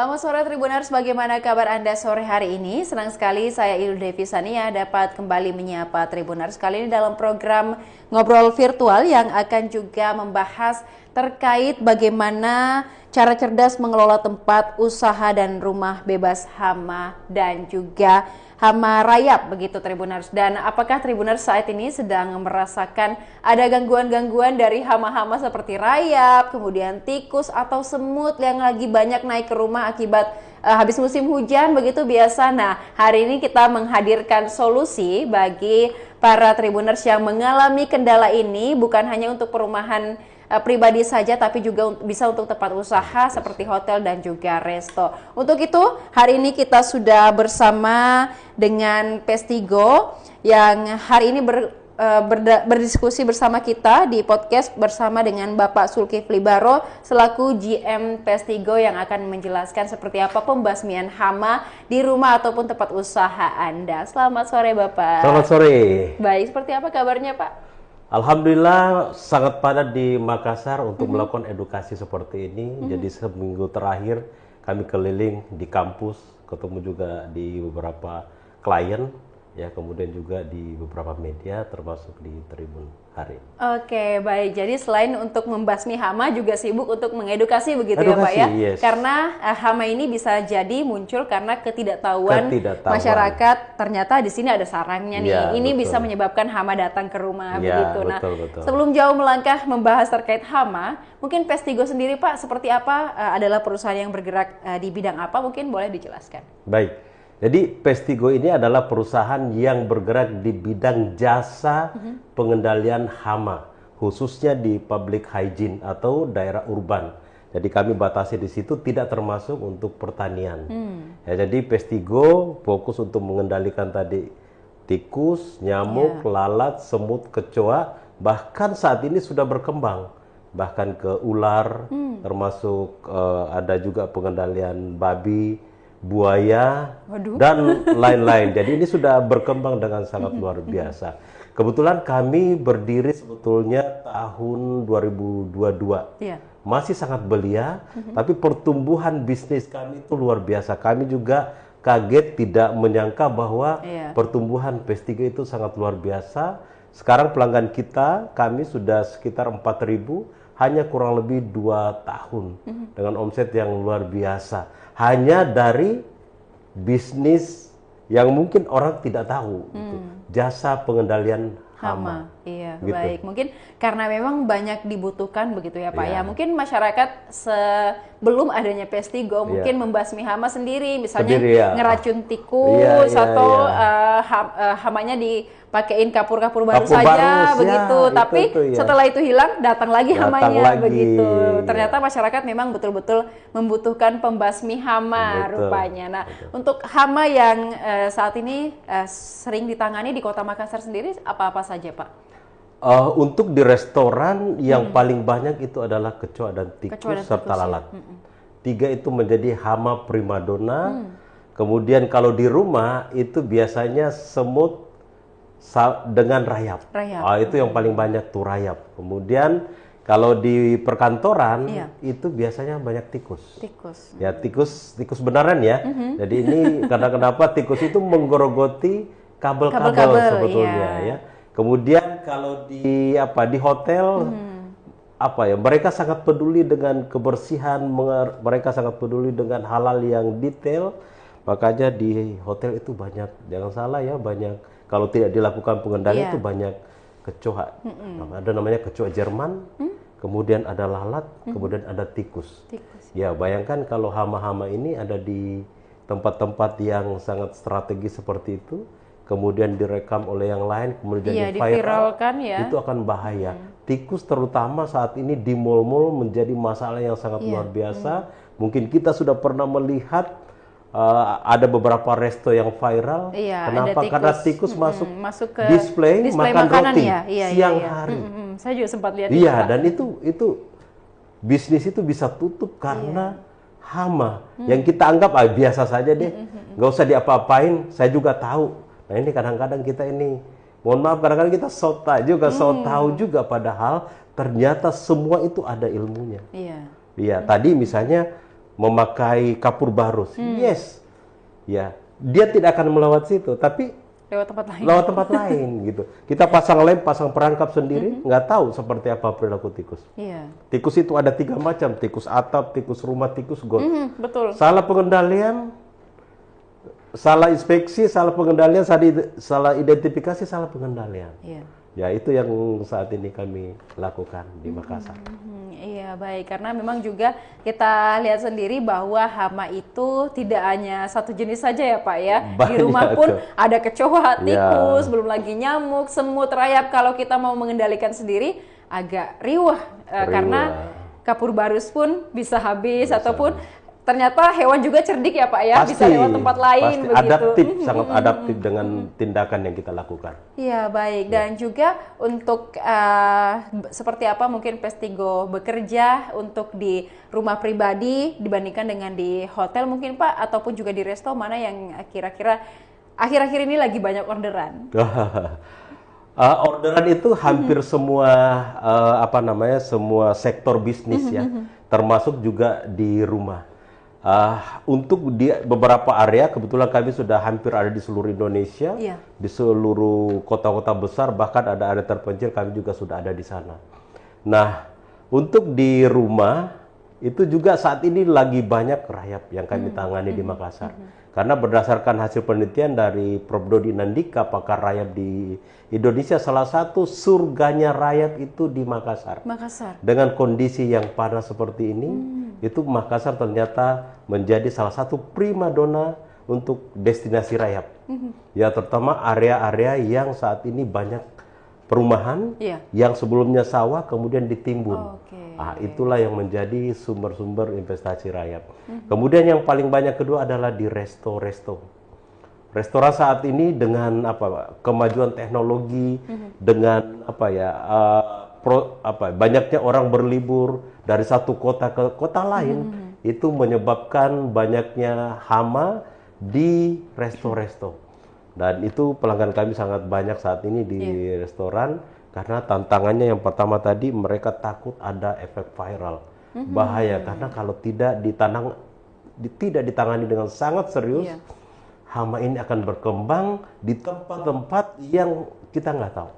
Selamat sore Tribuners, bagaimana kabar Anda sore hari ini? Senang sekali saya Ilul Devi Sania dapat kembali menyapa Tribuners kali ini dalam program Ngobrol Virtual yang akan juga membahas terkait bagaimana cara cerdas mengelola tempat usaha dan rumah bebas hama dan juga hama rayap begitu Tribuners. Dan apakah Tribuners saat ini sedang merasakan ada gangguan-gangguan dari hama-hama seperti rayap, kemudian tikus atau semut yang lagi banyak naik ke rumah akibat habis musim hujan begitu biasa. Nah, hari ini kita menghadirkan solusi bagi para Tribuners yang mengalami kendala ini, bukan hanya untuk perumahan pribadi saja tapi juga bisa untuk tempat usaha seperti hotel dan juga resto. Untuk itu hari ini kita sudah bersama dengan Pestigo yang hari ini berdiskusi bersama kita di podcast bersama dengan Bapak Zulkifli Baro selaku GM Pestigo yang akan menjelaskan seperti apa pembasmian hama di rumah ataupun tempat usaha Anda. Selamat sore Bapak. Selamat sore. Baik, seperti apa kabarnya Pak? Alhamdulillah sangat padat di Makassar untuk melakukan edukasi seperti ini. Jadi seminggu terakhir kami keliling di kampus, ketemu juga di beberapa klien, ya kemudian juga di beberapa media termasuk di Tribun hari. Oke, baik. Jadi selain untuk membasmi hama juga sibuk untuk mengedukasi begitu ya Pak ya? Yes. Karena hama ini bisa jadi muncul karena ketidaktahuan masyarakat. Ternyata di sini ada sarangnya nih. Ya, ini betul. bisa menyebabkan hama datang ke rumah Ya, begitu. Nah, betul. sebelum jauh melangkah membahas terkait hama, mungkin Pestigo sendiri Pak seperti apa adalah perusahaan yang bergerak di bidang apa? Mungkin boleh dijelaskan. Baik. Jadi Pestigo ini adalah perusahaan yang bergerak di bidang jasa pengendalian hama, khususnya di public hygiene atau daerah urban. Jadi kami batasi di situ tidak termasuk untuk pertanian. Ya, jadi Pestigo fokus untuk mengendalikan tadi tikus, nyamuk, lalat, semut, kecoa, bahkan saat ini sudah berkembang bahkan ke ular, termasuk ada juga pengendalian babi, buaya, dan lain-lain. Jadi ini sudah berkembang dengan sangat luar biasa. Kebetulan kami berdiri sebetulnya tahun 2022. Masih sangat belia, tapi pertumbuhan bisnis kami itu luar biasa. Kami juga kaget tidak menyangka bahwa pertumbuhan Pestigo itu sangat luar biasa. Sekarang pelanggan kita, kami sudah sekitar 4.000, hanya kurang lebih 2 tahun dengan omset yang luar biasa. Hanya dari bisnis yang mungkin orang tidak tahu, gitu. Jasa pengendalian hama. Iya, gitu. Baik. Mungkin karena memang banyak dibutuhkan begitu ya Pak ya. Mungkin masyarakat sebelum adanya Pestigo mungkin membasmi hama sendiri, misalnya ngeracun tikus atau hamanya dipakein kapur-kapur baru saja begitu. Tapi setelah itu hilang datang lagi hamanya begitu. Ternyata masyarakat memang betul-betul membutuhkan pembasmi hama rupanya. Nah, untuk hama yang saat ini sering ditangani di Kota Makassar sendiri apa-apa saja Pak? Untuk di restoran yang paling banyak itu adalah kecoa dan tikus serta lalat. 3 itu menjadi hama primadona. Kemudian kalau di rumah itu biasanya semut dengan rayap. Itu yang paling banyak tuh rayap. Kemudian kalau di perkantoran itu biasanya banyak tikus. Ya tikus benaran ya. Jadi ini karena kenapa tikus itu menggerogoti kabel-kabel sebetulnya ya. Kemudian kalau di hotel mereka sangat peduli dengan kebersihan, mereka sangat peduli dengan hal-hal yang detail. Makanya di hotel itu banyak, jangan salah ya, banyak kalau tidak dilakukan pengendalian itu banyak kecoa. Ada namanya kecoa Jerman, kemudian ada lalat, kemudian ada tikus. Ya, bayangkan kalau hama-hama ini ada di tempat-tempat yang sangat strategis seperti itu, kemudian direkam oleh yang lain, kemudian diviralkan itu akan bahaya. Tikus terutama saat ini di mal-mal menjadi masalah yang sangat luar biasa. Mungkin kita sudah pernah melihat ada beberapa resto yang viral. Kenapa? Karena tikus masuk ke display makan roti siang hari. Saya juga sempat lihat. Dan itu bisnis itu bisa tutup karena hama yang kita anggap biasa saja deh, nggak usah diapa-apain. Saya juga tahu. Nah ini kadang-kadang kita ini, mohon maaf, kadang-kadang kita so tahu juga padahal ternyata semua itu ada ilmunya. Tadi misalnya memakai kapur barus. Yes, ya dia tidak akan melewat situ, tapi Lewat tempat lain. lewat tempat lain gitu. Kita pasang lem, pasang perangkap sendiri, nggak tahu seperti apa perilaku tikus. Iya. Tikus itu ada 3 macam, tikus atap, tikus rumah, tikus got. Betul. Salah pengendalian, salah inspeksi, salah pengendalian, salah identifikasi, salah pengendalian. Iya. Ya itu yang saat ini kami lakukan di Makassar. Iya baik, karena memang juga kita lihat sendiri bahwa hama itu tidak hanya satu jenis saja ya Pak ya. Di Banyak rumah pun tuh. ada kecoa, tikus, Ya. belum lagi nyamuk, semut, rayap. Kalau kita mau mengendalikan sendiri agak riwah, karena kapur barus pun bisa habis ataupun ternyata hewan juga cerdik ya Pak ya, bisa lewat tempat lain pasti begitu. adaptif, sangat adaptif dengan tindakan yang kita lakukan. Iya baik, dan juga untuk seperti apa mungkin Pestigo bekerja untuk di rumah pribadi dibandingkan dengan di hotel mungkin Pak, ataupun juga di resto, mana yang kira-kira akhir-akhir ini lagi banyak orderan? Orderan itu hampir semua semua sektor bisnis ya, termasuk juga di rumah. Untuk di beberapa area, kebetulan kami sudah hampir ada di seluruh Indonesia, Iya. di seluruh kota-kota besar, bahkan ada area terpencil kami juga sudah ada di sana. Nah, untuk di rumah itu juga saat ini lagi banyak rayap yang kami tangani di Makassar. Karena berdasarkan hasil penelitian dari Prof. Dodi Nandika, pakar rayap di Indonesia, salah satu surganya rayap itu di Makassar. Makassar. Dengan kondisi yang panas seperti ini, itu Makassar ternyata menjadi salah satu primadona untuk destinasi rayap. Ya, terutama area-area yang saat ini banyak perumahan, Iya. yang sebelumnya sawah kemudian ditimbun. Oke. Itulah yang menjadi sumber-sumber investasi rayap. Kemudian yang paling banyak kedua adalah di resto-resto. Restoran saat ini dengan kemajuan teknologi, dengan banyaknya orang berlibur dari satu kota ke kota lain, itu menyebabkan banyaknya hama di resto-resto. Dan itu pelanggan kami sangat banyak saat ini di restoran, karena tantangannya yang pertama tadi, mereka takut ada efek viral. Bahaya, karena kalau tidak ditangani dengan sangat serius, hama ini akan berkembang di tempat-tempat yang kita nggak tahu.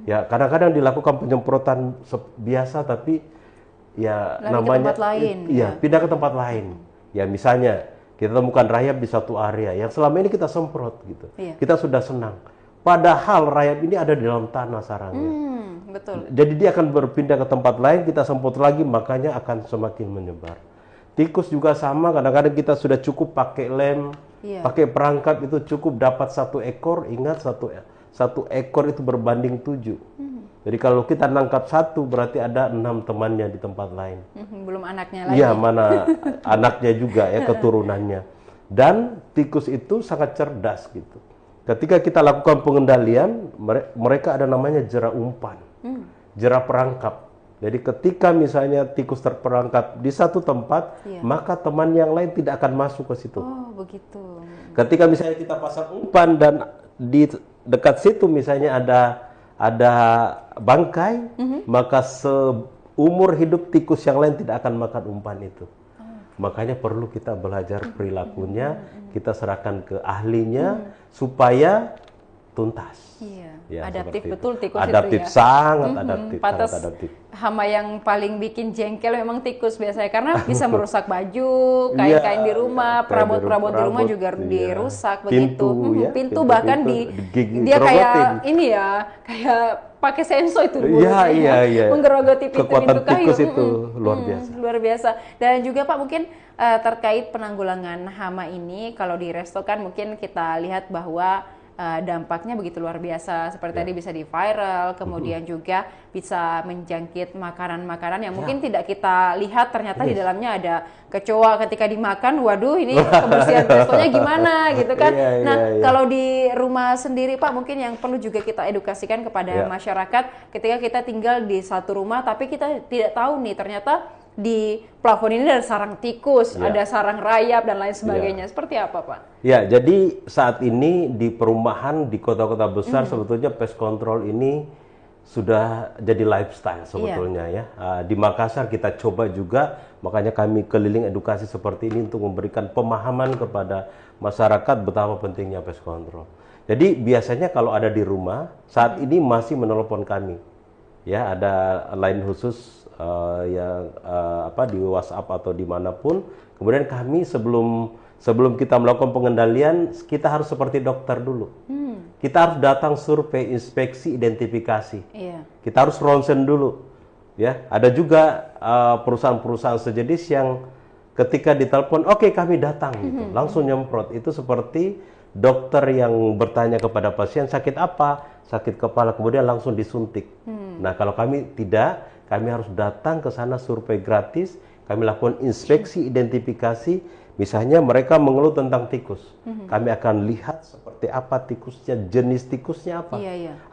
Ya, kadang-kadang dilakukan penyemprotan biasa, tapi ya Lari ke tempat lain, pindah ke tempat lain. Ya, misalnya kita temukan rayap di satu area yang selama ini kita semprot gitu. Kita sudah senang. Padahal rayap ini ada di dalam tanah sarangnya. Betul. Jadi dia akan berpindah ke tempat lain, kita semprot lagi, makanya akan semakin menyebar. Tikus juga sama, kadang-kadang kita sudah cukup pakai lem, pakai perangkap, itu cukup dapat 1 ekor. Ingat, satu ekor itu berbanding 7. Jadi kalau kita nangkap 1, berarti ada 6 temannya di tempat lain. Belum anaknya lagi. Iya, mana anaknya juga ya, keturunannya. Dan tikus itu sangat cerdas gitu. Ketika kita lakukan pengendalian, mereka ada namanya jera umpan, jera perangkap. Jadi ketika misalnya tikus terperangkap di satu tempat, maka teman yang lain tidak akan masuk ke situ. Oh, begitu. Ketika misalnya kita pasang umpan dan di dekat situ misalnya ada bangkai, maka seumur hidup tikus yang lain tidak akan makan umpan itu. Makanya perlu kita belajar perilakunya, kita serahkan ke ahlinya supaya tuntas. Iya. Ya, Adaptif seperti betul itu. tikus Adaptif, itu ya. sangat adaptif, Pantas sangat adaptif. hama yang paling bikin jengkel memang tikus biasanya, karena bisa merusak baju, kain-kain di rumah, perabot-perabot di rumah juga dirusak begitu. Pintu bahkan dia kayak ini ya, kayak pakai senso itu mulutnya, menggerogoti pintu kayu. Tikus itu luar biasa. Luar biasa. Dan juga Pak, mungkin terkait penanggulangan hama ini, kalau di resto kan mungkin kita lihat bahwa dampaknya begitu luar biasa, seperti tadi bisa di viral, kemudian juga bisa menjangkit makanan-makanan yang mungkin tidak kita lihat, ternyata di dalamnya ada kecoa. Ketika dimakan, waduh, ini kebersihan restonya gimana gitu kan. Kalau di rumah sendiri Pak, mungkin yang perlu juga kita edukasikan kepada masyarakat, ketika kita tinggal di satu rumah tapi kita tidak tahu nih, ternyata di plafon ini ada sarang tikus, ada sarang rayap dan lain sebagainya. Seperti apa Pak? Ya, jadi saat ini di perumahan di kota-kota besar sebetulnya pest control ini sudah jadi lifestyle sebetulnya ya. Di Makassar kita coba juga, makanya kami keliling edukasi seperti ini untuk memberikan pemahaman kepada masyarakat betapa pentingnya pest control. Jadi biasanya kalau ada di rumah, saat ini masih menelpon kami. Ya, ada line khusus yang di WhatsApp atau dimanapun. Kemudian kami sebelum kita melakukan pengendalian, kita harus seperti dokter dulu. Kita harus datang survei, inspeksi, identifikasi. Kita harus ronsen dulu. Ya, ada juga perusahaan-perusahaan sejenis yang ketika ditelepon, oke, kami datang, gitu, langsung nyemprot. Itu seperti dokter yang bertanya kepada pasien sakit apa, sakit kepala, kemudian langsung disuntik. Nah, kalau kami tidak, kami harus datang ke sana survei gratis, kami lakukan inspeksi, identifikasi. Misalnya mereka mengeluh tentang tikus, kami akan lihat seperti apa tikusnya, jenis tikusnya apa,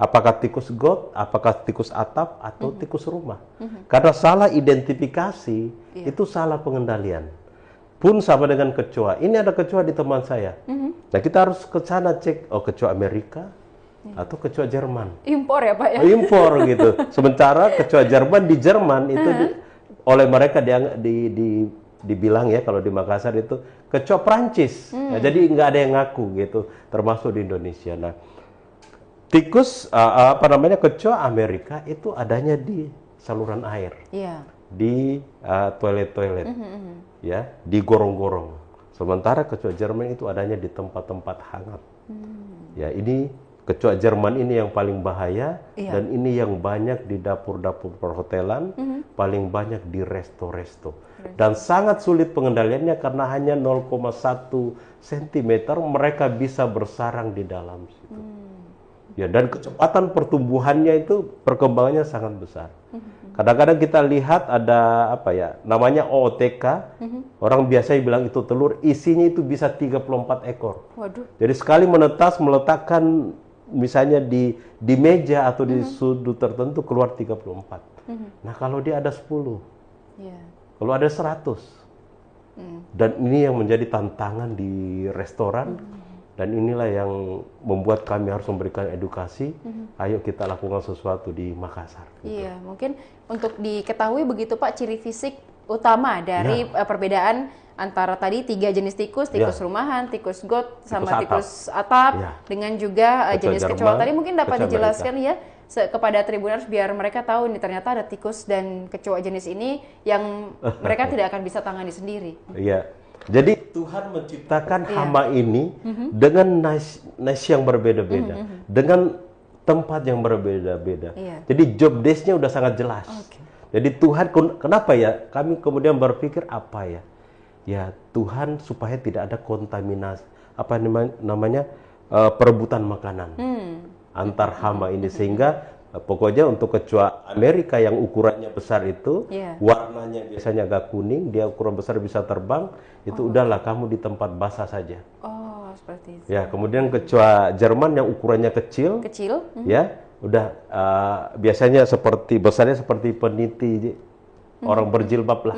apakah tikus got, apakah tikus atap, atau tikus rumah. Karena salah identifikasi, itu salah pengendalian. Pun sama dengan kecoa, ini ada kecoa di teman saya. Nah, kita harus ke sana cek, oh kecoa Amerika, atau kecoa Jerman. Impor ya Pak ya? Impor gitu. Sementara kecoa Jerman di Jerman itu oleh mereka dibilang ya, kalau di Makassar itu kecoa Prancis. Nah, jadi nggak ada yang ngaku gitu, termasuk di Indonesia. Nah, tikus kecoa Amerika itu adanya di saluran air, di toilet-toilet, ya, di gorong-gorong. Sementara kecoa Jerman itu adanya di tempat-tempat hangat. Ya, ini kecoa Jerman ini yang paling bahaya, dan ini yang banyak di dapur-dapur perhotelan, paling banyak di resto-resto. Dan sangat sulit pengendaliannya karena hanya 0,1 cm mereka bisa bersarang di dalam situ. Ya, dan kecepatan pertumbuhannya itu perkembangannya sangat besar. Kadang-kadang kita lihat ada namanya OOTK. Orang biasanya bilang itu telur, isinya itu bisa 34 ekor. Waduh. Jadi sekali menetas meletakkan misalnya di meja atau di sudut tertentu keluar 34. Nah, kalau dia ada 10. Kalau ada 100. Dan ini yang menjadi tantangan di restoran. Dan inilah yang membuat kami harus memberikan edukasi. Ayo kita lakukan sesuatu di Makassar. Gitu. Iya, mungkin untuk diketahui begitu Pak, ciri fisik utama dari perbedaan antara tadi 3 jenis tikus rumahan, tikus got, sama tikus atap, dengan juga jenis kecoa. Tadi mungkin dapat dijelaskan ya kepada Tribuners biar mereka tahu nih ternyata ada tikus dan kecoa jenis ini yang mereka tidak akan bisa tangani sendiri. Iya. Jadi Tuhan menciptakan hama ini dengan niche yang berbeda-beda, dengan tempat yang berbeda-beda. Jadi job desk-nya udah sangat jelas. Jadi Tuhan, kenapa ya? Kami kemudian berpikir apa ya? Ya, Tuhan supaya tidak ada kontaminasi, perebutan makanan antar hama ini, sehingga pokoknya untuk kecoa Amerika yang ukurannya besar itu, warnanya biasanya agak kuning, dia ukuran besar bisa terbang, itu udahlah kamu di tempat basah saja. Oh, seperti itu. Ya, kemudian kecoa Jerman yang ukurannya kecil, ya, udah biasanya besarnya seperti peniti orang berjilbab lah.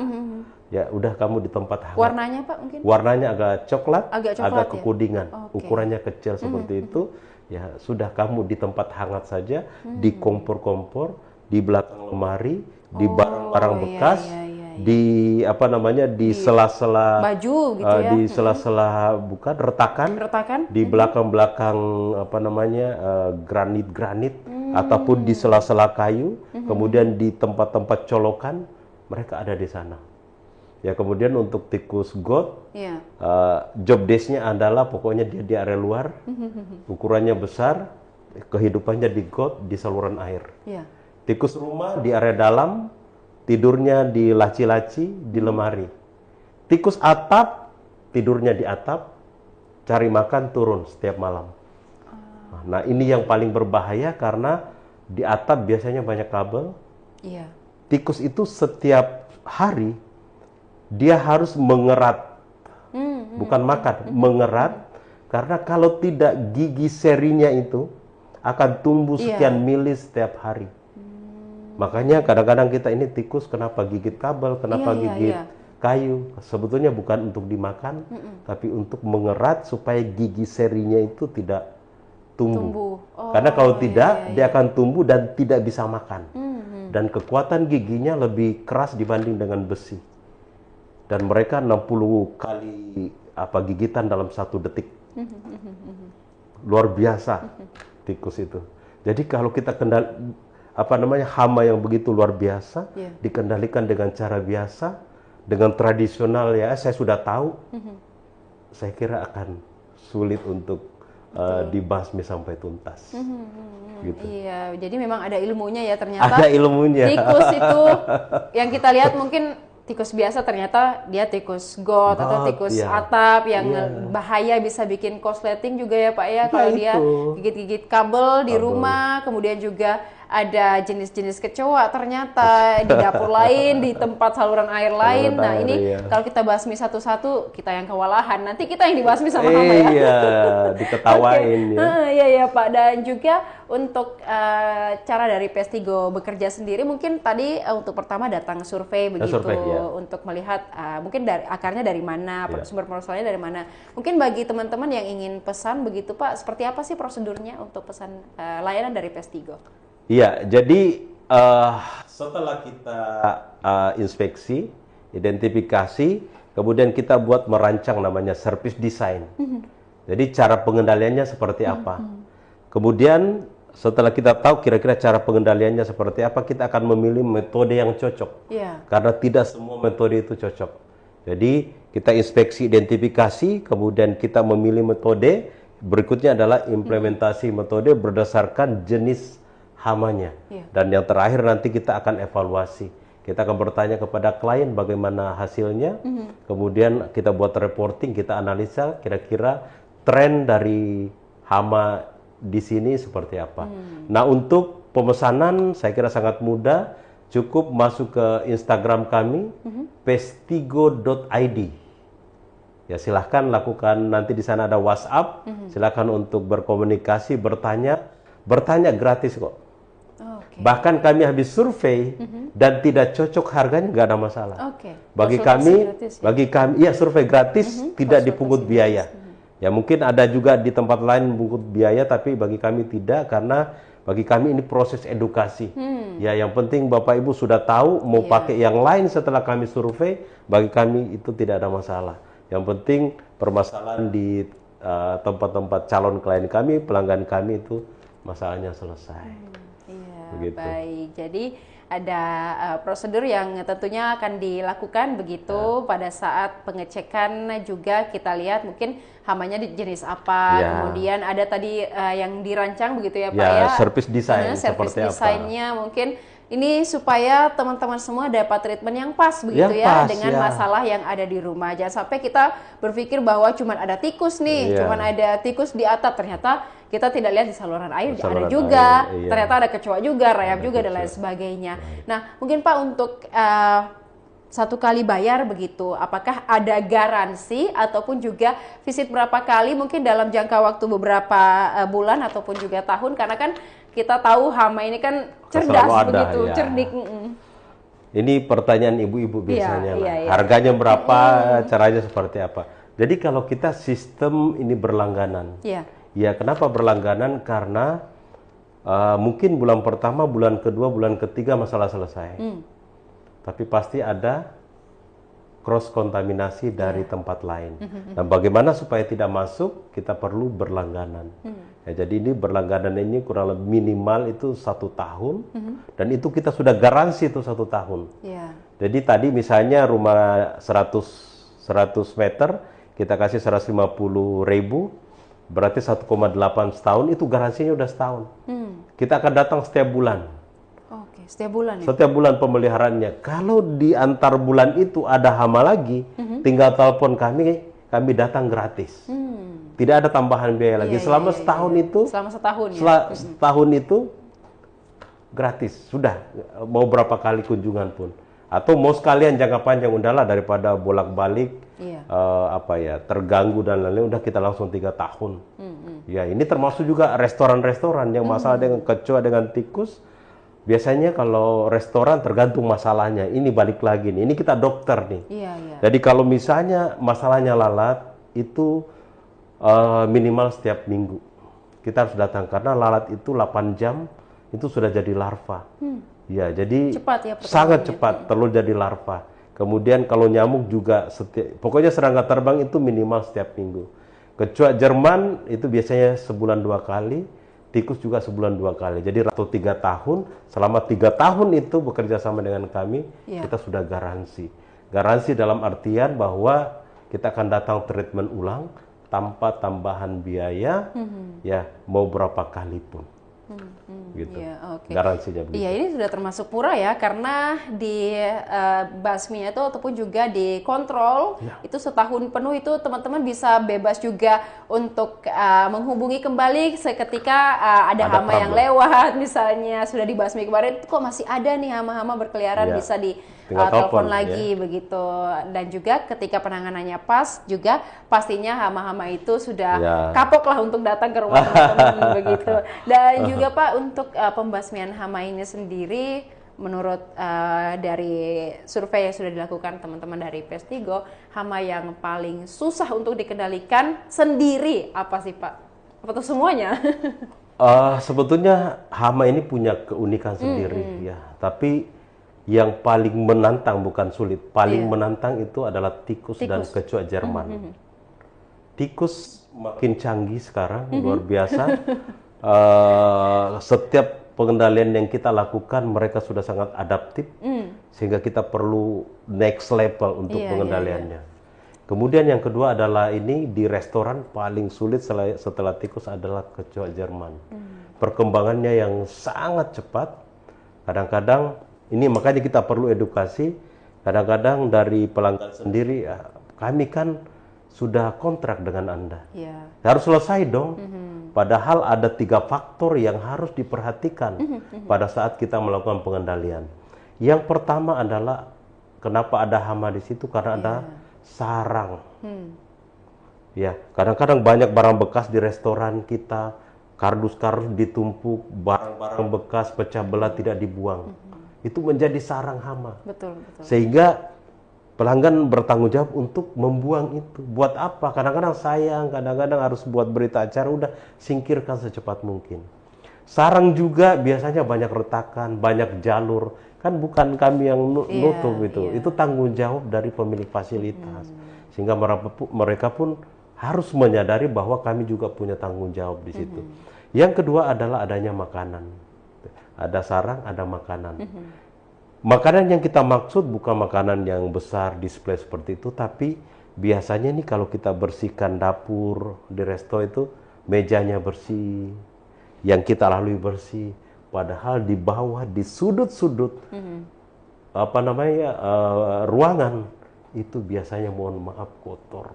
Ya, udah kamu di tempat hangat. Warnanya Pak mungkin? Warnanya agak coklat, agak kekudingan. Ukurannya kecil seperti itu. Ya, sudah kamu di tempat hangat saja, di kompor-kompor, di belakang lemari, di barang-barang bekas, di di sela-sela baju gitu ya. Di sela-sela retakan, di belakang-belakang granit-granit, ataupun di sela-sela kayu, kemudian di tempat-tempat colokan, mereka ada di sana. Ya, kemudian untuk tikus got, job desk-nya adalah pokoknya dia di area luar, ukurannya besar, kehidupannya di got, di saluran air. Tikus rumah di area dalam, tidurnya di laci-laci, di lemari. Tikus atap, tidurnya di atap, cari makan turun setiap malam. Nah, ini yang paling berbahaya karena di atap biasanya banyak kabel. Tikus itu setiap hari dia harus mengerat, bukan makan, mengerat, karena kalau tidak gigi serinya itu akan tumbuh sekian mili setiap hari. Makanya kadang-kadang kita ini tikus kenapa gigit kabel, kenapa gigit kayu, sebetulnya bukan untuk dimakan, tapi untuk mengerat supaya gigi serinya itu tidak tumbuh. Oh, Karena kalau tidak, iya, iya. dia akan tumbuh dan tidak bisa makan. Dan kekuatan giginya lebih keras dibanding dengan besi. Dan mereka 60 kali gigitan dalam 1 detik. Luar biasa tikus itu. Jadi kalau kita hama yang begitu luar biasa, dikendalikan dengan cara biasa, dengan tradisional ya, saya sudah tahu, saya kira akan sulit untuk dibasmi sampai tuntas. Gitu. Iya, jadi memang ada ilmunya ya ternyata. Ada ilmunya. Tikus itu yang kita lihat mungkin tikus biasa, ternyata dia tikus got atau tikus atap yang bahaya, bisa bikin korsleting juga ya Pak ya, kalau dia gigit-gigit kabel di rumah. Kemudian juga ada jenis-jenis kecoa ternyata di dapur lain, di tempat saluran air lain. Nah ini kalau kita basmi satu-satu, kita yang kewalahan, nanti kita yang dibasmi sama hama ya. Iya, diketawain ya. Iya ya Pak. Dan juga untuk cara dari Pestigo bekerja sendiri, mungkin tadi untuk pertama datang survei begitu, untuk melihat mungkin akarnya dari mana, sumber permasalahannya dari mana. Mungkin bagi teman-teman yang ingin pesan begitu Pak, seperti apa sih prosedurnya untuk pesan layanan dari Pestigo? Iya, jadi setelah kita inspeksi, identifikasi, kemudian kita buat merancang namanya service design. Jadi cara pengendaliannya seperti apa. Kemudian setelah kita tahu kira-kira cara pengendaliannya seperti apa, kita akan memilih metode yang cocok. Karena tidak semua metode itu cocok. Jadi kita inspeksi, identifikasi, kemudian kita memilih metode. Berikutnya adalah implementasi metode berdasarkan jenis hamanya. Dan yang terakhir nanti kita akan evaluasi. Kita akan bertanya kepada klien bagaimana hasilnya. Kemudian kita buat reporting, kita analisa kira-kira tren dari hama di sini seperti apa. Nah, untuk pemesanan saya kira sangat mudah. Cukup masuk ke Instagram kami, pestigo.id. Ya, silahkan lakukan, nanti di sana ada WhatsApp. Silahkan untuk berkomunikasi, bertanya gratis kok. Bahkan kami habis survei dan tidak cocok harganya, nggak ada masalah. Bagi kami, ya survei gratis, tidak dipungut biaya. Ya mungkin ada juga di tempat lain pungut biaya, tapi bagi kami tidak, karena bagi kami ini proses edukasi. Ya yang penting Bapak Ibu sudah tahu, mau pakai yang lain setelah kami survei, bagi kami itu tidak ada masalah. Yang penting permasalahan di tempat-tempat calon klien kami, pelanggan kami itu masalahnya selesai. Begitu. Baik, jadi ada prosedur yang tentunya akan dilakukan begitu pada saat pengecekan. Juga kita lihat mungkin hamanya di jenis apa, kemudian ada tadi yang dirancang begitu ya Pak ya, service design service desainnya mungkin ini supaya teman-teman semua dapat treatment yang pas begitu ya, dengan masalah yang ada di rumah. Jangan sampai kita berpikir bahwa cuma ada tikus nih, cuma ada tikus di atap, ternyata kita tidak lihat di saluran air ada juga, ternyata ada kecoa juga, rayap juga, dan lain sebagainya. Nah, mungkin Pak untuk satu kali bayar begitu, apakah ada garansi ataupun juga visit berapa kali, mungkin dalam jangka waktu beberapa bulan ataupun juga tahun, karena kan kita tahu hama ini kan cerdas begitu, cerdik. Ini pertanyaan ibu-ibu biasanya. Harganya berapa, caranya seperti apa. Jadi kalau kita sistem ini berlangganan. Ya kenapa berlangganan? Karena mungkin bulan pertama, bulan kedua, bulan ketiga masalah selesai. Tapi pasti ada cross kontaminasi dari tempat lain. Nah, bagaimana supaya tidak masuk? Kita perlu berlangganan. Ya, jadi ini berlangganan ini kurang lebih minimal itu 1 tahun, dan itu kita sudah garansi itu 1 tahun. Jadi tadi misalnya rumah 100 meter, kita kasih 150.000, berarti 1,8 setahun, itu garansinya udah setahun. Kita akan datang setiap bulan. Setiap bulan ya? Setiap bulan pemeliharaannya. Kalau di antar bulan itu ada hama lagi, tinggal telepon kami datang gratis. Tidak ada tambahan biaya lagi. Selama setahun itu, setahun itu gratis. Sudah, mau berapa kali kunjungan pun. Atau mau sekalian jangka panjang, udahlah daripada bolak-balik, terganggu dan lain-lain, udah kita langsung 3 tahun. Ya, ini termasuk juga restoran-restoran yang masalah dengan kecoa, dengan tikus. Biasanya kalau restoran tergantung masalahnya. Ini balik lagi nih. Ini kita dokter nih. Jadi kalau misalnya masalahnya lalat, itu minimal setiap minggu. kita harus datang karena lalat itu 8 jam itu sudah jadi larva. Ya, jadi cepat ya sangat cepat telur jadi larva. Kemudian kalau nyamuk juga pokoknya serangga terbang itu minimal setiap minggu. Kecoa Jerman itu biasanya sebulan 2 kali, tikus juga sebulan 2 kali. Jadi atau 3 tahun, selama 3 tahun itu bekerja sama dengan kami, kita sudah garansi. Garansi dalam artian bahwa kita akan datang treatment ulang tanpa tambahan biaya, ya mau berapa kali pun. Gitu. Garansinya begitu. Iya, ini sudah termasuk murah ya, karena di basminya itu ataupun juga dikontrol itu setahun penuh, itu teman-teman bisa bebas juga untuk menghubungi kembali seketika ada hama problem yang lewat, misalnya sudah dibasmi kemarin, kok masih ada nih hama-hama berkeliaran, bisa di telepon lagi begitu. Dan juga ketika penanganannya pas juga pastinya hama-hama itu sudah kapok lah untuk datang ke rumah teman-teman begitu. Dan juga Pak, untuk pembasmian hama ini sendiri, menurut dari survei yang sudah dilakukan teman-teman dari Pestigo, hama yang paling susah untuk dikendalikan sendiri apa sih Pak? Atau semuanya? Sebetulnya hama ini punya keunikan sendiri ya, tapi yang paling menantang bukan sulit, paling menantang itu adalah tikus dan kecoa Jerman. Tikus makin canggih sekarang, luar biasa. Setiap pengendalian yang kita lakukan mereka sudah sangat adaptif, sehingga kita perlu next level untuk pengendaliannya. Kemudian yang kedua adalah ini di restoran paling sulit setelah tikus adalah kecoa Jerman. Perkembangannya yang sangat cepat, kadang-kadang ini makanya kita perlu edukasi. Kadang-kadang dari pelanggan sendiri, kami kan sudah kontrak dengan Anda, harus selesai dong. Padahal ada 3 faktor yang harus diperhatikan pada saat kita melakukan pengendalian. Yang pertama adalah kenapa ada hama di situ, karena ada sarang. Ya, kadang-kadang banyak barang bekas di restoran kita, kardus-kardus ditumpuk, barang-barang bekas pecah belah tidak dibuang. Itu menjadi sarang hama. Betul. Sehingga pelanggan bertanggung jawab untuk membuang itu. Buat apa? Kadang-kadang sayang, kadang-kadang harus buat berita acara, udah singkirkan secepat mungkin. Sarang juga biasanya banyak retakan, banyak jalur. Kan bukan kami yang nutup itu. Itu tanggung jawab dari pemilik fasilitas. Sehingga mereka pun harus menyadari bahwa kami juga punya tanggung jawab di situ. Yang kedua adalah adanya makanan. Ada sarang, ada makanan. Makanan yang kita maksud bukan makanan yang besar, display seperti itu, tapi biasanya nih kalau kita bersihkan dapur di resto itu, mejanya bersih, yang kita lalui bersih, padahal di bawah, di sudut-sudut, ruangan, itu biasanya mohon maaf kotor.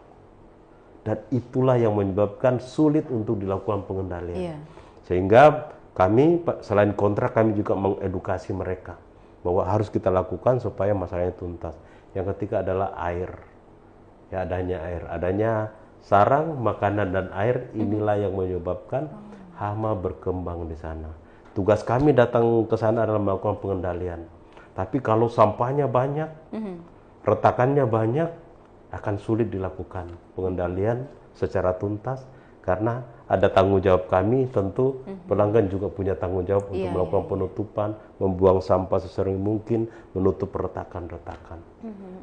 Dan itulah yang menyebabkan sulit untuk dilakukan pengendalian. Sehingga kami selain kontrak, kami juga mengedukasi mereka bahwa harus kita lakukan supaya masalahnya tuntas. Yang ketiga adalah air. Ya, adanya sarang, makanan dan air, inilah yang menyebabkan hama berkembang di sana. Tugas kami datang ke sana adalah melakukan pengendalian. Tapi kalau sampahnya banyak, retakannya banyak, akan sulit dilakukan pengendalian secara tuntas. Karena ada tanggung jawab kami, tentu pelanggan juga punya tanggung jawab untuk melakukan penutupan, membuang sampah sesering mungkin, menutup retakan-retakan.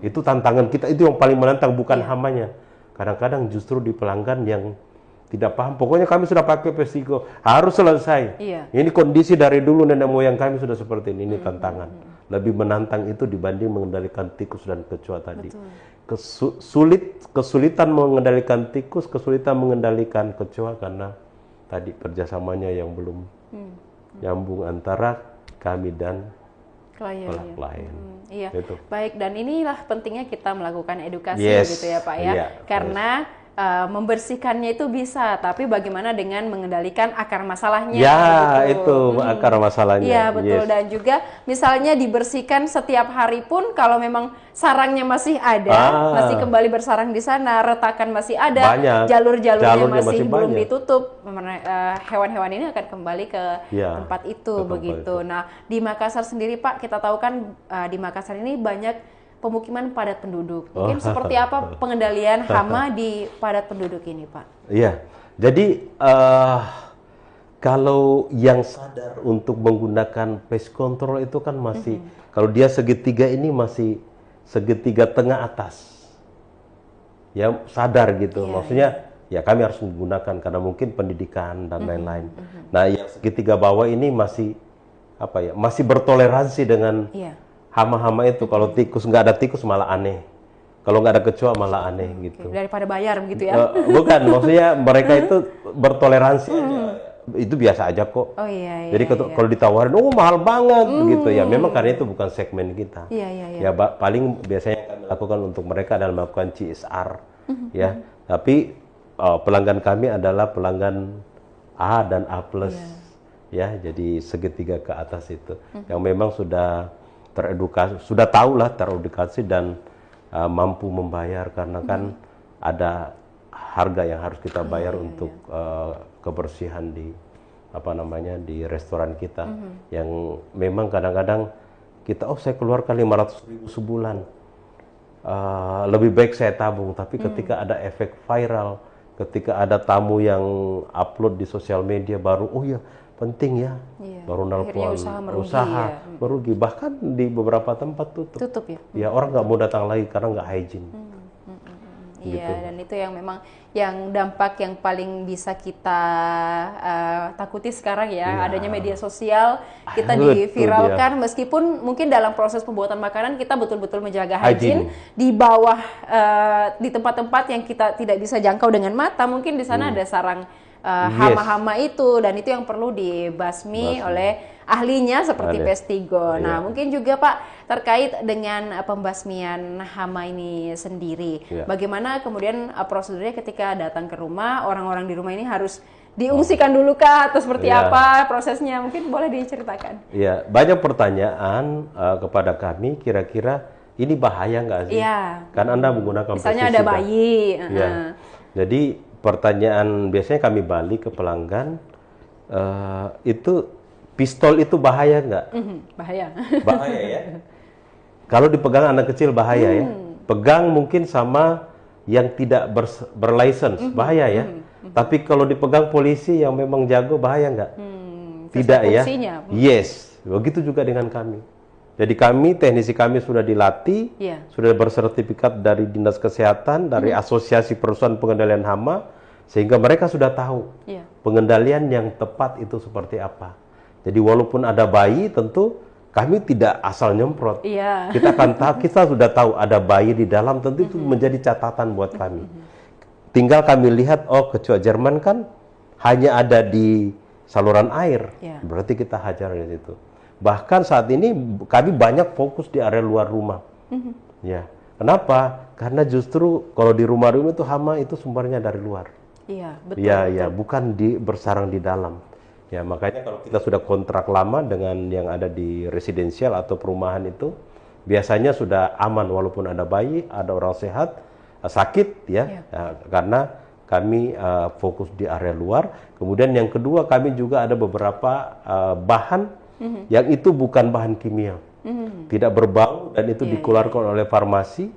Itu tantangan kita, itu yang paling menantang, bukan hamanya. Kadang-kadang justru di pelanggan yang tidak paham, pokoknya kami sudah pakai Pestigo, harus selesai. Ini kondisi dari dulu nenek moyang kami sudah seperti ini tantangan. Lebih menantang itu dibanding mengendalikan tikus dan kecoa tadi. Kesulitan mengendalikan tikus, kesulitan mengendalikan kecoa karena tadi kerjasamanya yang belum nyambung antara kami dan klien. Iya, gitu. Baik, dan inilah pentingnya kita melakukan edukasi gitu ya Pak ya, karena membersihkannya itu bisa, tapi bagaimana dengan mengendalikan akar masalahnya? Ya, itu akar masalahnya. Iya, betul. Dan juga misalnya dibersihkan setiap hari pun, kalau memang sarangnya masih ada, masih kembali bersarang di sana, retakan masih ada, jalur-jalurnya masih belum ditutup, hewan-hewan ini akan kembali ke tempat itu begitu. Nah, di Makassar sendiri Pak, kita tahu kan di Makassar ini banyak pemukiman padat penduduk. Mungkin seperti apa pengendalian hama di padat penduduk ini, Pak? Iya, jadi Kalau yang sadar untuk menggunakan pest control itu kan masih, kalau dia segitiga ini masih segitiga tengah atas, ya sadar gitu. Maksudnya ya kami harus menggunakan karena mungkin pendidikan dan lain-lain. Nah, yang segitiga bawah ini masih apa ya? Masih bertoleransi dengan hama-hama itu. Kalau tikus nggak ada tikus malah aneh. Kalau nggak ada kecoa malah aneh gitu. Daripada bayar begitu ya? Bukan, maksudnya mereka itu bertoleransi aja. Itu biasa aja kok. Oh iya. Jadi kalau ditawarin, oh mahal banget gitu ya. Memang karena itu bukan segmen kita. Iya. Ya paling biasanya yang kami lakukan untuk mereka adalah melakukan CSR, ya. Tapi pelanggan kami adalah pelanggan A dan A+, ya. Jadi segitiga ke atas itu, yang memang sudah teredukasi, sudah tahu lah teredukasi dan mampu membayar karena kan ada harga yang harus kita bayar untuk kebersihan di di restoran kita, yang memang kadang-kadang kita saya keluarkan 500.000 sebulan, lebih baik saya tabung. Tapi ketika ada efek viral, ketika ada tamu yang upload di sosial media baru, oh ya penting ya, baru nelpon, usaha merugi, bahkan di beberapa tempat tutup ya. Orang nggak mau datang lagi karena nggak hygiene. Iya, dan itu yang memang yang dampak yang paling bisa kita takuti sekarang ya, adanya media sosial, kita diviralkan meskipun mungkin dalam proses pembuatan makanan kita betul-betul menjaga hygiene di bawah, di tempat-tempat yang kita tidak bisa jangkau dengan mata, mungkin di sana ada sarang hama-hama itu, dan itu yang perlu dibasmi oleh ahlinya seperti Pestigo. Nah, mungkin juga Pak terkait dengan pembasmian hama ini sendiri, bagaimana kemudian prosedurnya ketika datang ke rumah, orang-orang di rumah ini harus diungsikan dulu kah atau seperti apa prosesnya? Mungkin boleh diceritakan. Iya, banyak pertanyaan kepada kami, kira-kira ini bahaya nggak sih? Kan Anda menggunakan misalnya pestisida. Ada bayi. Jadi pertanyaan biasanya kami balik ke pelanggan, itu pistol itu bahaya nggak? Bahaya. Bahaya ya. Kalau dipegang anak kecil bahaya ya. Pegang mungkin sama yang tidak berlicense bahaya ya. Tapi kalau dipegang polisi yang memang jago bahaya nggak? Tidak ya. Yes. Begitu juga dengan kami. Jadi teknisi kami sudah dilatih, sudah bersertifikat dari Dinas Kesehatan, dari Asosiasi Perusahaan Pengendalian Hama, sehingga mereka sudah tahu pengendalian yang tepat itu seperti apa. Jadi walaupun ada bayi, tentu kami tidak asal nyemprot. Kita akan tahu, kita sudah tahu ada bayi di dalam, tentu itu menjadi catatan buat kami. Tinggal kami lihat, oh kecoa Jerman kan hanya ada di saluran air, berarti kita hajar di situ. Bahkan saat ini kami banyak fokus di area luar rumah. Ya, kenapa? Karena justru kalau di rumah-rumah itu hama itu sumbernya dari luar. Iya, betul. Ya, bukan bersarang di dalam. Ya, makanya kalau kita sudah kontrak lama dengan yang ada di residensial atau perumahan itu, biasanya sudah aman walaupun ada bayi, ada orang sehat, sakit ya, karena kami fokus di area luar. Kemudian yang kedua, kami juga ada beberapa bahan yang itu bukan bahan kimia, tidak berbau dan itu dikeluarkan oleh farmasi.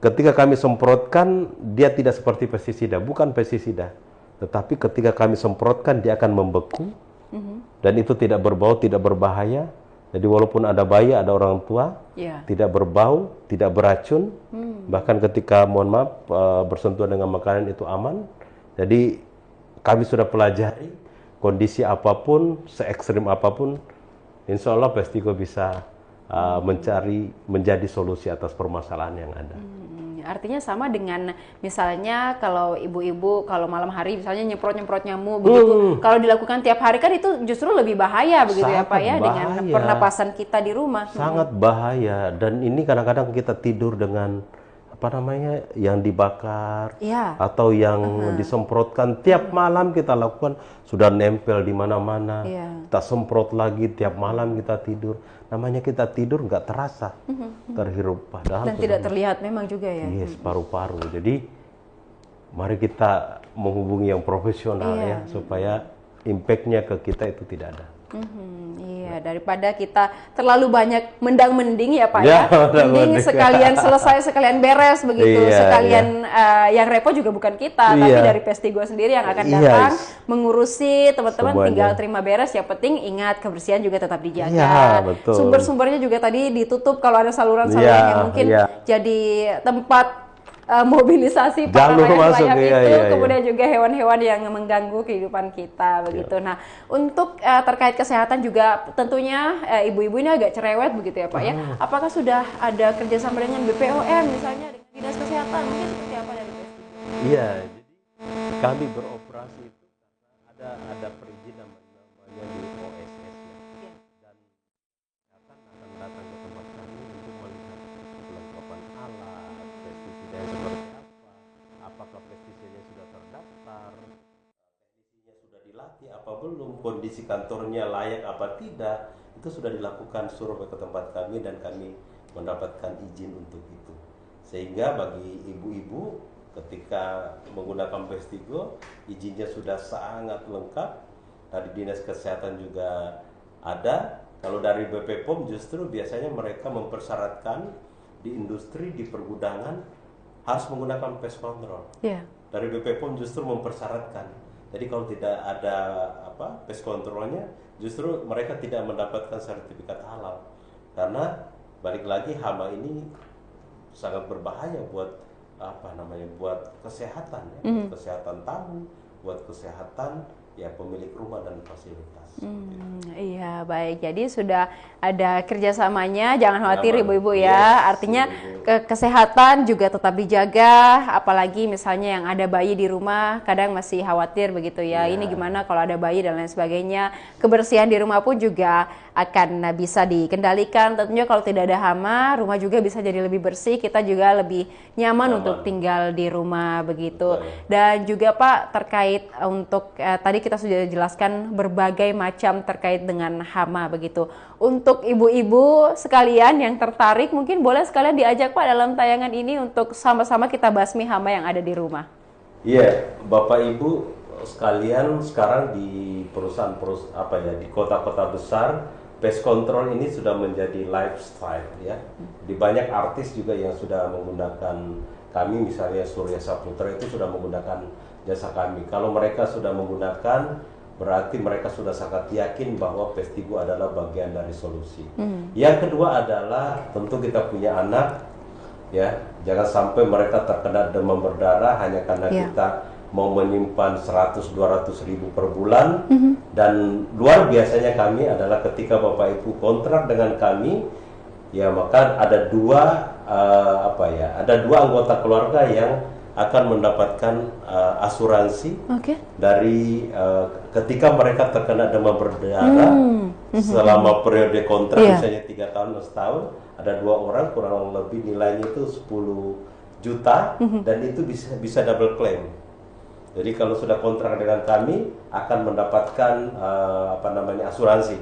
Ketika kami semprotkan, dia tidak seperti pestisida, bukan pestisida. Tetapi ketika kami semprotkan, dia akan membeku, dan itu tidak berbau, tidak berbahaya. Jadi walaupun ada bayi, ada orang tua, tidak berbau, tidak beracun, bahkan ketika, mohon maaf, bersentuhan dengan makanan itu aman. Jadi kami sudah pelajari kondisi apapun, se-ekstrim apapun, insya Allah Pestigo bisa menjadi solusi atas permasalahan yang ada. Artinya sama dengan misalnya kalau ibu-ibu kalau malam hari misalnya nyemprot nyamuk begitu, kalau dilakukan tiap hari kan itu justru lebih bahaya begitu ya Pak ya, dengan pernapasan kita di rumah. Sangat bahaya, dan ini kadang-kadang kita tidur dengan yang dibakar atau yang disemprotkan tiap malam kita lakukan, sudah nempel di mana-mana. Kita semprot lagi tiap malam kita tidur. Namanya kita tidur nggak terasa terhirup, padahal dan tidak terlihat memang juga ya. Yes, paru-paru. Jadi mari kita menghubungi yang profesional ya, supaya impact-nya ke kita itu tidak ada. Iya, daripada kita terlalu banyak mendang-mending ya Pak Ya, ya. Mending sekalian selesai, sekalian beres begitu. Iya, Sekalian yang repot juga bukan kita, tapi Iya. dari Pestigo sendiri yang akan Iya, datang mengurusi teman-teman, semuanya. tinggal terima beres. Yang penting ingat kebersihan juga tetap dijaga. Iya, betul. Sumber-sumbernya juga tadi ditutup kalau ada saluran-saluran Iya, yang mungkin iya. jadi tempat mobilisasi para Jalur masuk, layang-layang iya, itu, iya. kemudian juga hewan-hewan yang mengganggu kehidupan kita begitu. Nah, untuk terkait kesehatan juga tentunya ibu-ibu ini agak cerewet begitu ya Pak ya. Apakah sudah ada kerjasama dengan BPOM misalnya dengan dinas kesehatan, mungkin seperti apa dari BPOM? Iya, jadi kami beroperasi itu karena ada perizinan namanya di OSS ya. Dan akan datang ke tempat kami untuk melihat kelengkapan alat, pestisida yang seperti apa, apakah pestisidanya sudah terdaftar, teknisinya sudah dilatih apa belum, kondisi kantornya layak apa tidak, itu sudah dilakukan survei ke tempat kami dan kami mendapatkan izin untuk itu. Sehingga bagi ibu-ibu ketika menggunakan Pestigo, izinnya sudah sangat lengkap. Dari dinas kesehatan juga ada. Kalau dari BPOM justru biasanya mereka mempersyaratkan di industri, di pergudangan harus menggunakan pest control. Iya. Dari BPOM justru mempersyaratkan. Jadi kalau tidak ada pest controlnya, justru mereka tidak mendapatkan sertifikat halal. Karena balik lagi hama ini sangat berbahaya buat buat kesehatan ya, buat kesehatan tamu, buat kesehatan ya pemilik rumah dan fasilitas. Iya baik, jadi sudah ada kerjasamanya, jangan khawatir Aman. ibu-ibu Yes, ya. Artinya ibu-ibu. kesehatan juga tetap dijaga, apalagi misalnya yang ada bayi di rumah, kadang masih khawatir begitu ya. Iya. Ini gimana kalau ada bayi dan lain sebagainya. Kebersihan di rumah pun juga akan bisa dikendalikan. Tentunya kalau tidak ada hama, rumah juga bisa jadi lebih bersih, kita juga lebih nyaman untuk tinggal di rumah begitu. Betul. Dan juga Pak terkait untuk tadi kita sudah jelaskan berbagai macam terkait dengan hama begitu. Untuk ibu-ibu sekalian yang tertarik mungkin boleh sekalian diajak Pak dalam tayangan ini untuk sama-sama kita basmi hama yang ada di rumah. Iya, Bapak Ibu sekalian sekarang di di kota-kota besar pest control ini sudah menjadi lifestyle ya. Di banyak artis juga yang sudah menggunakan kami, misalnya Surya Saputra itu sudah menggunakan jasa kami. Kalau mereka sudah menggunakan, berarti mereka sudah sangat yakin bahwa Pestigo adalah bagian dari solusi. Yang kedua adalah tentu kita punya anak, ya, jangan sampai mereka terkena demam berdarah hanya karena kita mau menyimpan 100-200 ribu per bulan. Dan luar biasanya kami adalah ketika Bapak Ibu kontrak dengan kami, ya maka ada dua anggota keluarga yang akan mendapatkan asuransi dari ketika mereka terkena demam berdarah selama periode kontrak misalnya 3 tahun atau setahun, ada 2 orang kurang lebih nilainya itu 10 juta dan itu bisa double claim. Jadi kalau sudah kontrak dengan kami akan mendapatkan asuransi,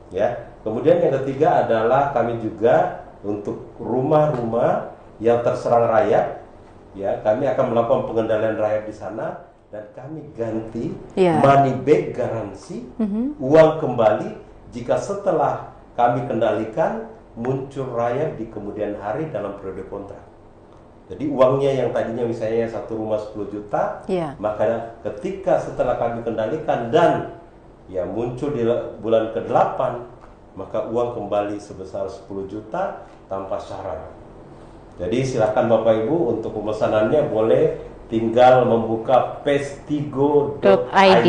ya. Kemudian yang ketiga adalah kami juga untuk rumah-rumah yang terserang rayap, ya, kami akan melakukan pengendalian rayap di sana dan kami ganti money back garansi, uang kembali jika setelah kami kendalikan muncul rayap di kemudian hari dalam periode kontrak. Jadi uangnya yang tadinya misalnya satu rumah 10 juta, maka ketika setelah kami kendalikan dan ya muncul di bulan ke-8, maka uang kembali sebesar 10 juta tanpa syarat. Jadi silakan Bapak Ibu untuk pemesanannya boleh tinggal membuka pestigo.id.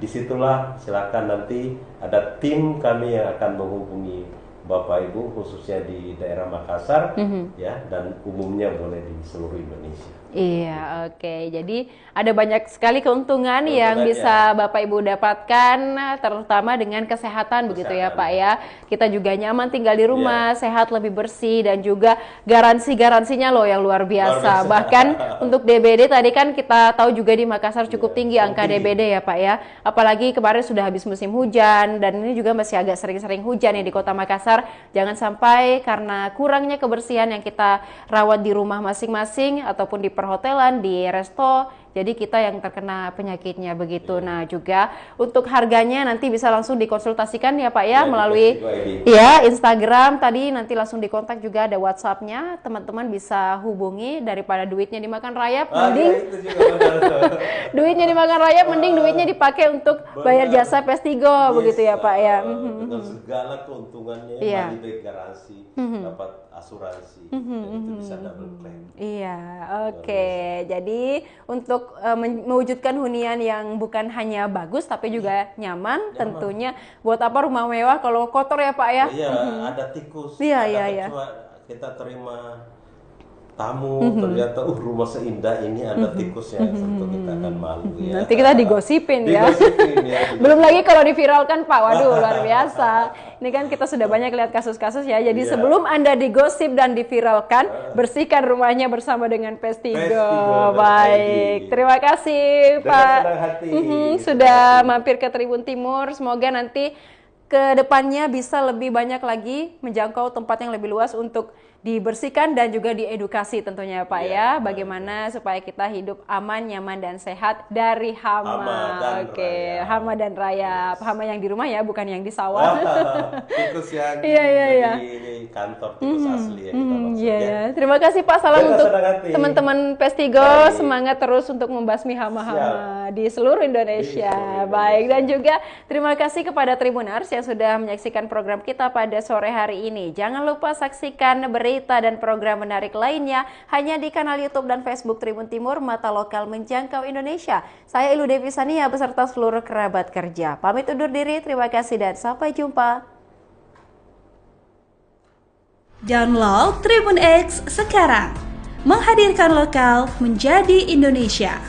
Disitulah silakan nanti ada tim kami yang akan menghubungi Bapak Ibu khususnya di daerah Makassar, ya, dan umumnya boleh di seluruh Indonesia. Iya, oke. Jadi ada banyak sekali keuntungan yang bisa Bapak Ibu dapatkan, terutama dengan kesehatan begitu ya Pak ya. Kita juga nyaman tinggal di rumah, sehat, lebih bersih, dan juga garansinya loh yang luar biasa. Bahkan untuk DBD tadi kan kita tahu juga di Makassar cukup tinggi angka DBD ya Pak ya. Apalagi kemarin sudah habis musim hujan dan ini juga masih agak sering-sering hujan ya di Kota Makassar. Jangan sampai karena kurangnya kebersihan yang kita rawat di rumah masing-masing ataupun di perhotelan, di resto, jadi kita yang terkena penyakitnya begitu. Nah juga untuk harganya nanti bisa langsung dikonsultasikan ya Pak ya, melalui Instagram tadi, nanti langsung dikontak, juga ada WhatsApp-nya, teman-teman bisa hubungi. Daripada duitnya dimakan rayap, mending duitnya dimakan rayap, mending duitnya dipakai untuk bayar jasa Pestigo begitu ya Pak ya. Dengan segala keuntungannya, money back garansi, dapat asuransi, dan itu bisa double claim. Iya, oke. Jadi untuk mewujudkan hunian yang bukan hanya bagus tapi juga nyaman, tentunya buat apa rumah mewah kalau kotor ya Pak ya? Iya, ada tikus. Iya. Coba kita terima tamu, ternyata rumah seindah ini ada tikus, yang tentu kita akan malu ya. Nanti kita digosipin ya. Belum lagi kalau diviralkan Pak, waduh luar biasa. Ini kan kita sudah banyak lihat kasus-kasus ya. Jadi sebelum Anda digosip dan diviralkan, bersihkan rumahnya bersama dengan Pestigo. Baik, terima kasih Pak. Sudah mampir ke Tribun Timur. Semoga nanti ke depannya bisa lebih banyak lagi menjangkau tempat yang lebih luas untuk dibersihkan dan juga diedukasi tentunya Pak ya, bagaimana supaya kita hidup aman, nyaman dan sehat dari hama. Oke, hama dan rayap. Hama yang di rumah ya, bukan yang di sawah. Tikus yang di kantor, tikus asli ya kita maksud ya. Terima kasih Pak, salam untuk teman-teman Pestigo. Semangat terus untuk membasmi hama-hama di seluruh Indonesia. Baik, dan juga terima kasih kepada Tribunars yang sudah menyaksikan program kita pada sore hari ini. Jangan lupa saksikan berita dan program menarik lainnya hanya di kanal YouTube dan Facebook Tribun Timur, Mata Lokal Menjangkau Indonesia. Saya Ilu Devi Sania beserta seluruh kerabat kerja. Pamit undur diri, terima kasih dan sampai jumpa. Download Tribun X sekarang, menghadirkan lokal menjadi Indonesia.